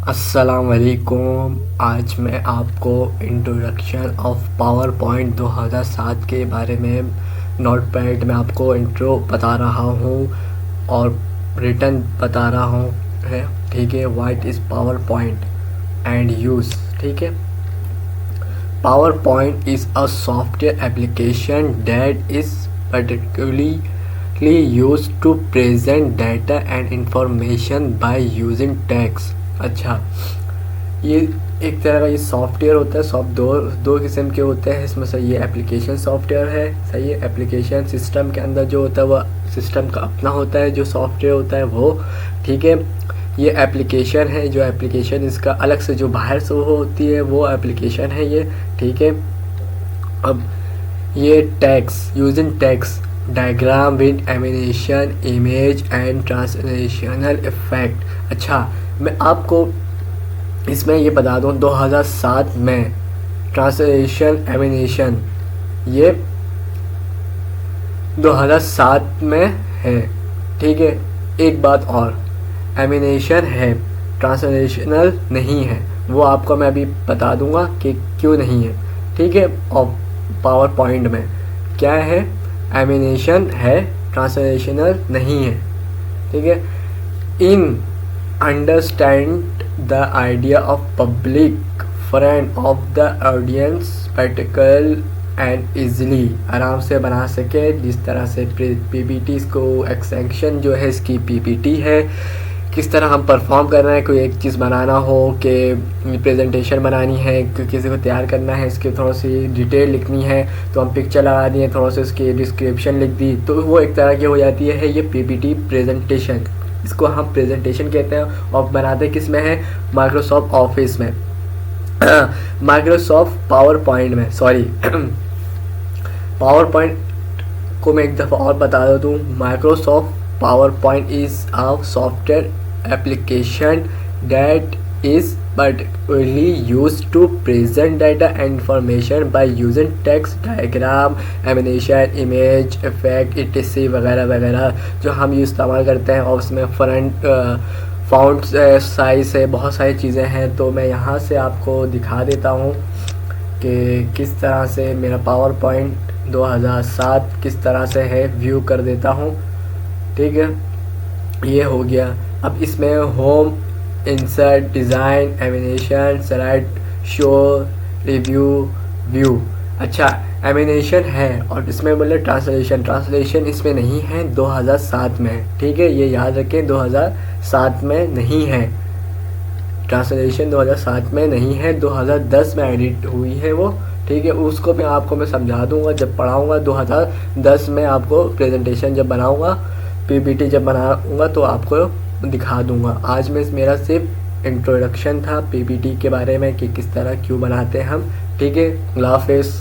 अस्सलाम वालेकुम। आज मैं आपको इंट्रोडक्शन ऑफ पावर पॉइंट 2007 के बारे में नोटपैड में आपको इंट्रो बता रहा हूँ और रिटर्न बता रहा हूँ है। ठीक है, what is power point and use. ठीक है, power point is a software application that is particularly used to present data and information by using text। अच्छा, ये एक तरह का ये सॉफ्टवेयर होता है। दो किस्म के होते हैं इसमें से। ये एप्लीकेशन सॉफ्टवेयर है, सही है। एप्लीकेशन सिस्टम के अंदर जो होता है वो सिस्टम का अपना होता है, जो सॉफ्टवेयर होता है वो। ठीक है, ये एप्लीकेशन है, जो एप्लीकेशन इसका अलग से जो बाहर से वो होती है वो एप्लीकेशन है ये। ठीक है, अब ये text using text diagram with animation image and translational effect. अच्छा, मैं आपको इसमें ये बता दूं 2007 में ट्रांसलेशन एनिमेशन ये 2007 में है। ठीक है, एक बात और, एनिमेशन है, ट्रांसलेशनल नहीं है। वो आपको मैं अभी बता दूंगा कि क्यों नहीं है। ठीक है, और पावर पॉइंट में क्या है, एनिमेशन है, ट्रांसलेशनल नहीं है। ठीक है, in understand the idea of public friend of the audience practical and easily, आराम से बना सके। जिस तरह से पीपीटी को एक्सटेंशन जो है इसकी पीपीटी है, किस तरह हम परफॉर्म कर रहे हैं, कोई एक चीज़ बनाना हो कि प्रेजेंटेशन बनानी है, किसी को तैयार करना है, इसकी थोड़ी सी डिटेल लिखनी है तो हम पिक्चर लगा दिए, थोड़ा सा इसकी डिस्क्रिप्शन लिख दी, तो वो एक तरह की हो जाती है ये पीपीटी प्रेजेंटेशन। इसको हम प्रेजेंटेशन कहते हैं और बनाते किस में है, माइक्रोसॉफ्ट ऑफिस में माइक्रोसॉफ्ट पावर पॉइंट में, सॉरी पावर पॉइंट को मैं एक दफ़ा और बता देता हूँ। Microsoft PowerPoint is a software application that is particularly used to present data and information by using text, diagram, animation, image, effect, etc. वगैरह वगैरह जो हम ये इस्तेमाल करते हैं। और उसमें फॉन्ट साइज़ है, बहुत सारी चीज़ें हैं। तो मैं यहाँ से आपको दिखा देता हूँ कि किस तरह से मेरा पावर पॉइंट 2007 किस तरह से है, व्यू कर देता हूँ। ठीक है, ये हो गया। अब इसमें home, insert, design, animation, slide show, review, view. अच्छा, एनिमेशन है और इसमें बोले ट्रांसलेशन इसमें नहीं है 2007 में। ठीक है, ये याद रखें 2007 में नहीं है ट्रांसलेशन, 2007 में नहीं है, 2010 में एडिट हुई है वो। ठीक है, उसको मैं आपको समझा दूंगा जब पढ़ाऊँगा। 2010 में आपको प्रेजेंटेशन जब बनाऊँगा, पीपीटी जब बनाऊंगा तो आपको दिखा दूंगा। आज में मेरा सिर्फ इंट्रोडक्शन था पीपीटी के बारे में कि किस तरह क्यों बनाते हैं हम। ठीक है, अल्लाह हाफ़िज़।